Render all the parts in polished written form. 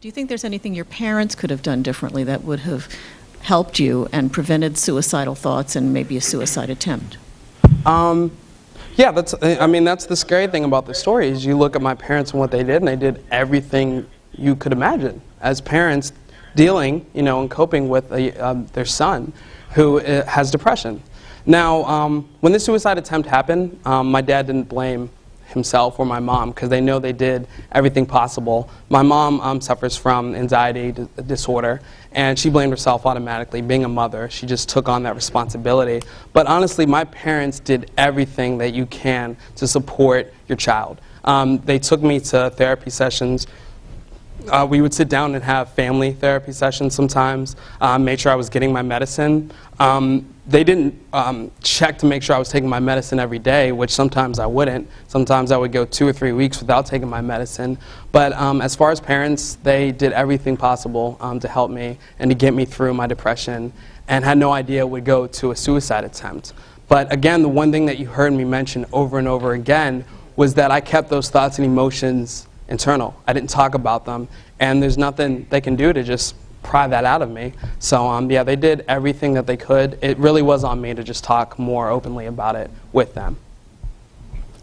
Do you think there's anything your parents could have done differently that would have helped you and prevented suicidal thoughts and maybe a suicide attempt? Yeah, that's the scary thing about the story is you look at my parents and what they did, and they did everything you could imagine as parents dealing, and coping with their son who has depression. Now, when the suicide attempt happened, my dad didn't blame himself or my mom because they know they did everything possible. My mom suffers from anxiety disorder, and she blamed herself automatically. Being a mother, she just took on that responsibility. But honestly, my parents did everything that you can to support your child. They took me to therapy sessions. We would sit down and have family therapy sessions sometimes, made sure I was getting my medicine. They didn't check to make sure I was taking my medicine every day, which sometimes I wouldn't. Sometimes I would go 2 or 3 weeks without taking my medicine. But as far as parents, they did everything possible to help me and to get me through my depression, and had no idea it would go to a suicide attempt. But again, the one thing that you heard me mention over and over again was that I kept those thoughts and emotions internal. I didn't talk about them, and there's nothing they can do to just pry that out of me. So yeah, they did everything that they could. It really was on me to just talk more openly about it with them.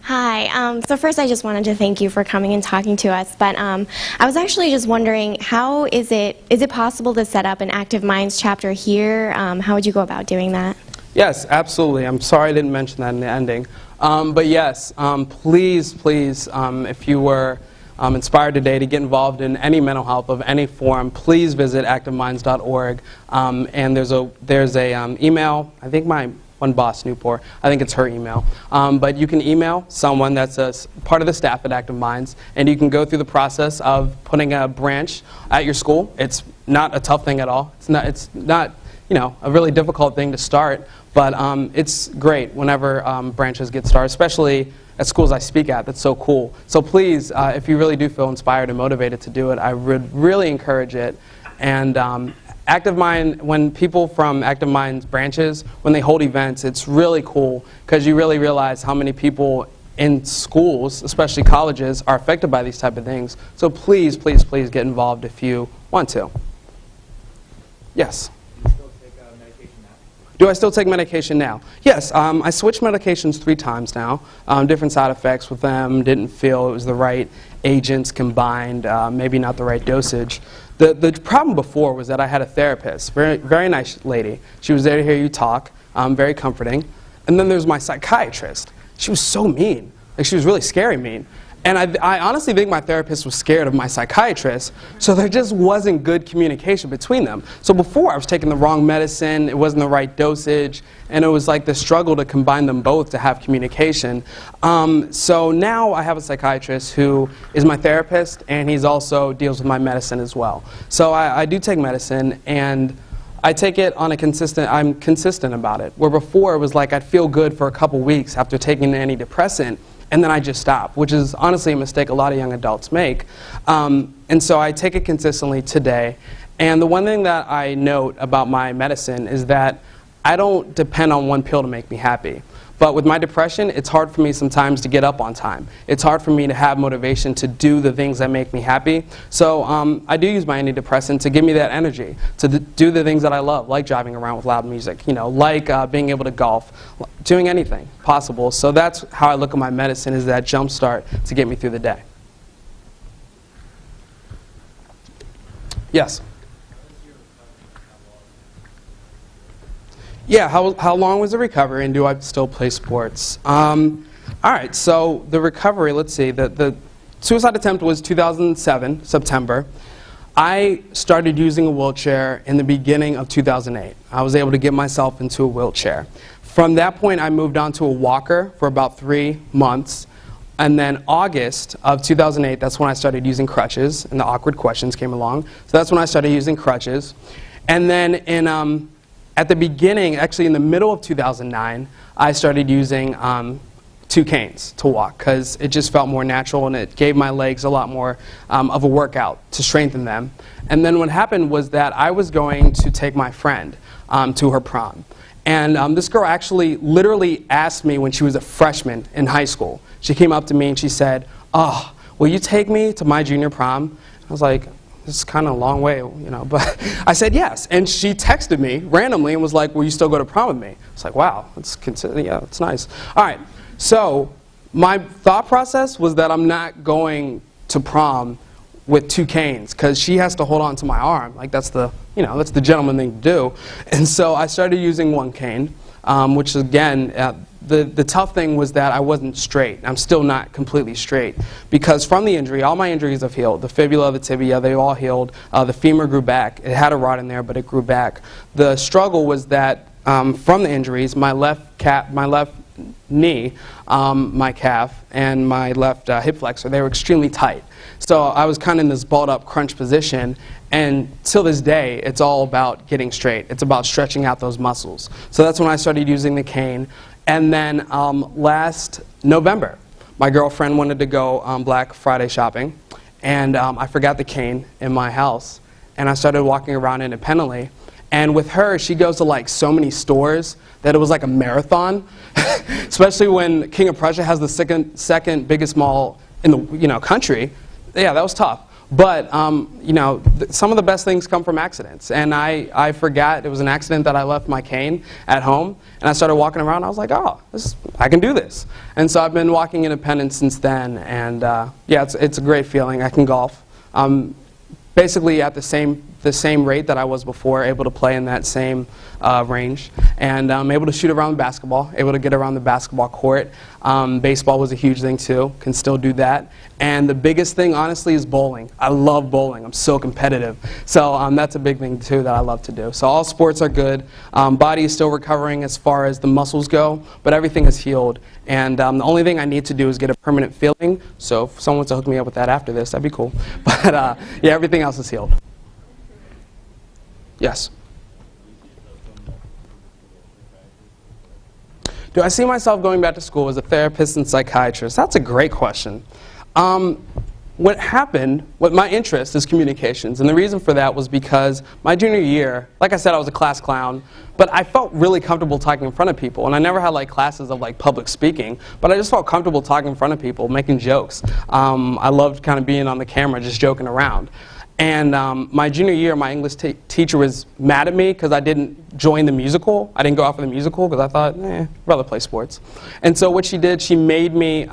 Hi. So first I just wanted to thank you for coming and talking to us, but I was actually just wondering, how is it possible to set up an Active Minds chapter here? How would you go about doing that? Yes, absolutely. I'm sorry I didn't mention that in the ending. But yes, please, if you were inspired today to get involved in any mental health of any form, please visit activeminds.org. And there's a email. I think my one boss, Newport, I think it's her email. But you can email someone that's a part of the staff at Active Minds, and you can go through the process of putting a branch at your school. It's not a tough thing at all. It's not a really difficult thing to start, but it's great whenever branches get started, especially at schools I speak at. That's so cool. So please, if you really do feel inspired and motivated to do it, I would really encourage it. And Active Mind, when people from Active Minds branches, when they hold events, it's really cool because you really realize how many people in schools, especially colleges, are affected by these type of things. So please, please, please get involved if you want to. Yes? Do I still take medication now? Yes, I switched medications 3 times now. Different side effects with them. Didn't feel it was the right agents combined, maybe not the right dosage. The problem before was that I had a therapist, very nice lady. She was there to hear you talk, very comforting. And then there's my psychiatrist. She was so mean. Like, she was really scary mean. And I honestly think my therapist was scared of my psychiatrist, so there just wasn't good communication between them. So before, I was taking the wrong medicine, it wasn't the right dosage, and it was like the struggle to combine them both to have communication. So now I have a psychiatrist who is my therapist, and he's also deals with my medicine as well. So I do take medicine, and I take it on I'm consistent about it. Where before, it was like I'd feel good for a couple weeks after taking an antidepressant, and then I just stop, which is honestly a mistake a lot of young adults make. And so I take it consistently today. And the one thing that I note about my medicine is that I don't depend on one pill to make me happy. But with my depression, it's hard for me sometimes to get up on time. It's hard for me to have motivation to do the things that make me happy. So I do use my antidepressant to give me that energy, to do the things that I love, like driving around with loud music, like being able to golf, doing anything possible. So that's how I look at my medicine, is that jump start to get me through the day. Yes? Yeah, how long was the recovery, and do I still play sports? All right, so the recovery, let's see, the suicide attempt was 2007, September. I started using a wheelchair in the beginning of 2008. I was able to get myself into a wheelchair. From that point, I moved on to a walker for about 3 months. And then August of 2008, that's when I started using crutches, and the awkward questions came along. So that's when I started using crutches. And then at the beginning, actually in the middle of 2009, I started using 2 canes to walk because it just felt more natural, and it gave my legs a lot more of a workout to strengthen them. And then what happened was that I was going to take my friend to her prom. And this girl actually literally asked me when she was a freshman in high school. She came up to me and she said, "Oh, will you take me to my junior prom?" I was like, this is kind of a long way, but I said yes. And she texted me randomly and was like, will you still go to prom with me? It's like, wow, yeah, that's nice. All right, so my thought process was that I'm not going to prom with 2 canes, because she has to hold on to my arm. Like, that's the gentleman thing to do. And so I started using 1 cane, which again, the tough thing was that I wasn't straight. I'm still not completely straight, because from the injury, all my injuries have healed. The fibula, the tibia, they all healed. The femur grew back. It had a rod in there, but it grew back. The struggle was that from the injuries, my left knee, my calf, and my left hip flexor, they were extremely tight. So I was kind of in this balled up crunch position, and till this day, it's all about getting straight. It's about stretching out those muscles. So that's when I started using the cane. And then last November, my girlfriend wanted to go Black Friday shopping, and I forgot the cane in my house, and I started walking around independently. And with her, she goes to like so many stores that it was like a marathon, especially when King of Prussia has the second biggest mall in the country. Yeah, that was tough. But some of the best things come from accidents. And I forgot it was an accident that I left my cane at home, and I started walking around. I was like, oh, I can do this. And so I've been walking independent since then. And yeah, it's a great feeling. I can golf. Basically at the same rate that I was before, able to play in that same range, and I'm able to shoot around the basketball, able to get around the basketball court. Baseball was a huge thing too, can still do that. And the biggest thing, honestly, is bowling. I love bowling. I'm so competitive. So that's a big thing too that I love to do. So all sports are good. Body is still recovering as far as the muscles go, but everything is healed. And the only thing I need to do is get a permanent filling. So if someone wants to hook me up with that after this, that'd be cool. But yeah, everything else is healed. Yes. Do I see myself going back to school as a therapist and psychiatrist? That's a great question. What happened, my interest is communications, and the reason for that was because my junior year, like I said, I was a class clown, but I felt really comfortable talking in front of people, and I never had like classes of like public speaking, but I just felt comfortable talking in front of people, making jokes. I loved kind of being on the camera, just joking around. And my junior year, my English teacher was mad at me because I didn't join the musical. I didn't go out for the musical because I thought, I'd rather play sports. And so what she did, she made me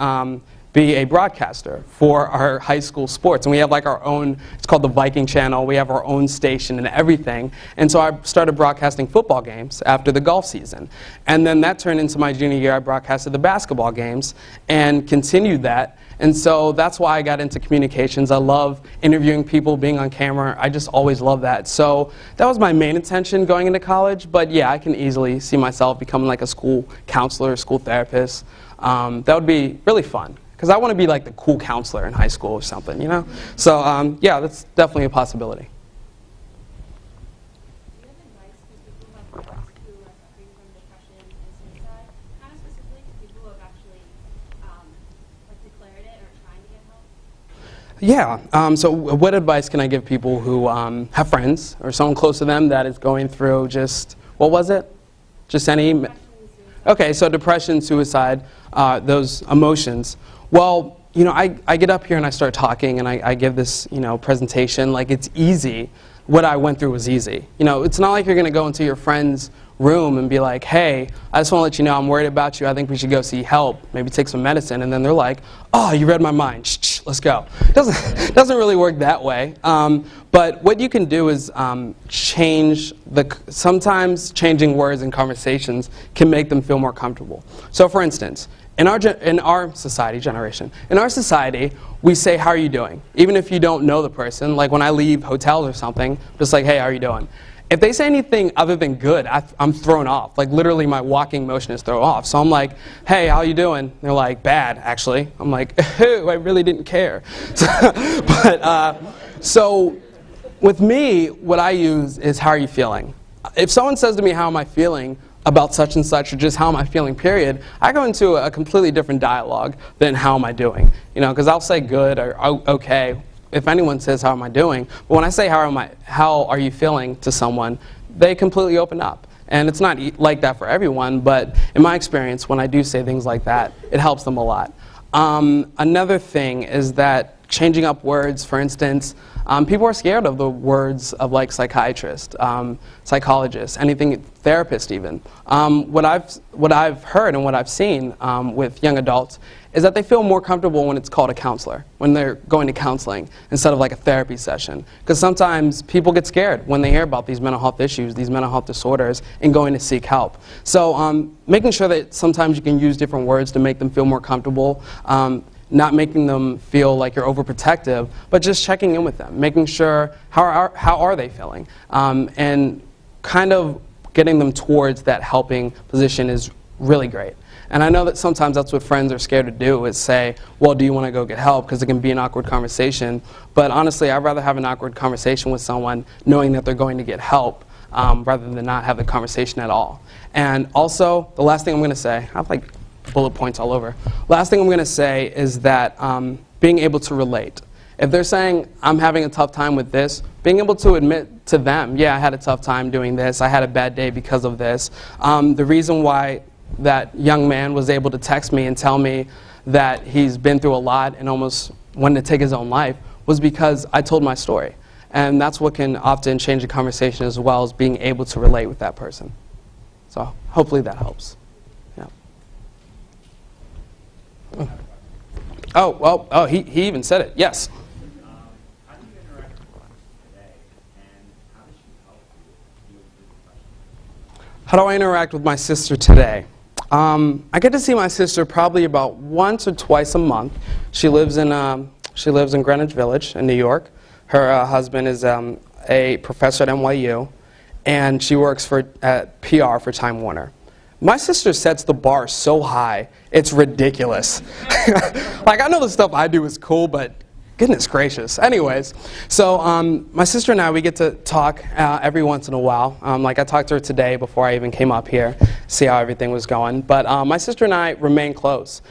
be a broadcaster for our high school sports. And we have like our own, it's called the Viking Channel. We have our own station and everything. And so I started broadcasting football games after the golf season. And then that turned into my junior year. I broadcasted the basketball games and continued that. And so that's why I got into communications. I love interviewing people, being on camera. I just always love that. So that was my main intention going into college. But yeah, I can easily see myself becoming like a school counselor, school therapist. That would be really fun, because I want to be like the cool counselor in high school or something, So yeah, that's definitely a possibility. Do you have advice for people who have friends who are suffering from depression and suicide? Kind of specifically to people who have actually declared it or trying to get help? Yeah, so what advice can I give people who have friends or someone close to them that is going through just, what was it? Just any? Okay, so depression, suicide, those emotions. Well, I get up here and I start talking and I give this, presentation like it's easy. What I went through was easy. It's not like you're going to go into your friend's room and be like, hey, I just want to let you know I'm worried about you. I think we should go see help, maybe take some medicine. And then they're like, oh, you read my mind. Shh, let's go. It doesn't really work that way. But what you can do is sometimes changing words in conversations can make them feel more comfortable. So for instance, in our society, we say, how are you doing? Even if you don't know the person, like when I leave hotels or something, just like, hey, how are you doing? If they say anything other than good, I'm thrown off. Like literally my walking motion is thrown off. So I'm like, hey, how you doing? They're like, bad, actually. I'm like, I really didn't care. So with me, what I use is, how are you feeling? If someone says to me, how am I feeling about such and such, or just how am I feeling, period, I go into a completely different dialogue than how am I doing. Because I'll say good or okay if anyone says, how am I doing? But when I say, how are you feeling to someone, they completely open up. And it's not like that for everyone, but in my experience, when I do say things like that, it helps them a lot. Another thing is that changing up words, for instance. People are scared of the words of like psychiatrist, psychologist, anything, therapist even. What I've heard and what I've seen with young adults is that they feel more comfortable when it's called a counselor, when they're going to counseling instead of like a therapy session. Because sometimes people get scared when they hear about these mental health issues, these mental health disorders, and going to seek help. So making sure that sometimes you can use different words to make them feel more comfortable, not making them feel like you're overprotective, but just checking in with them, making sure how are they feeling, and kind of getting them towards that helping position is really great. And I know that sometimes that's what friends are scared to do, is say, well, do you want to go get help? Because it can be an awkward conversation. But honestly, I'd rather have an awkward conversation with someone knowing that they're going to get help rather than not have the conversation at all. And also, the last thing I'm going to say, I have like bullet points all over. Last thing I'm going to say is that being able to relate. If they're saying, I'm having a tough time with this, being able to admit to them, yeah, I had a tough time doing this, I had a bad day because of this. The reason why that young man was able to text me and tell me that he's been through a lot and almost wanted to take his own life was because I told my story. And that's what can often change the conversation, as well as being able to relate with that person. So hopefully that helps. Yeah. Oh, well, he even said it. Yes. How do you interact with your sister today, and how does she help you deal with depression? How do I interact with my sister today? I get to see my sister probably about once or twice a month. She lives in Greenwich Village in New York. Her husband is a professor at NYU, and she works at PR for Time Warner. My sister sets the bar so high, it's ridiculous. Like, I know the stuff I do is cool, but goodness gracious. Anyways, so my sister and I, we get to talk every once in a while. Like, I talked to her today before I even came up here, see how everything was going. But my sister and I remain close.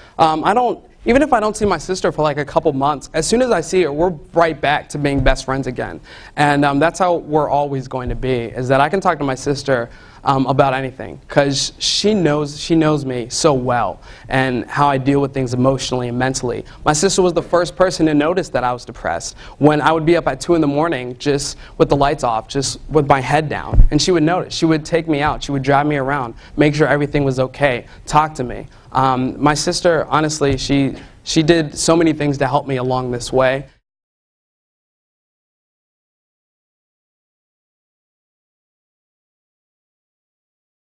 Even if I don't see my sister for like a couple months, as soon as I see her, we're right back to being best friends again. And that's how we're always going to be, is that I can talk to my sister about anything, because she knows me so well and how I deal with things emotionally and mentally. My sister was the first person to notice that I was depressed when I would be up at 2 in the morning just with the lights off, just with my head down. And she would notice. She would take me out. She would drive me around, make sure everything was okay, talk to me. My sister, honestly, she did so many things to help me along this way.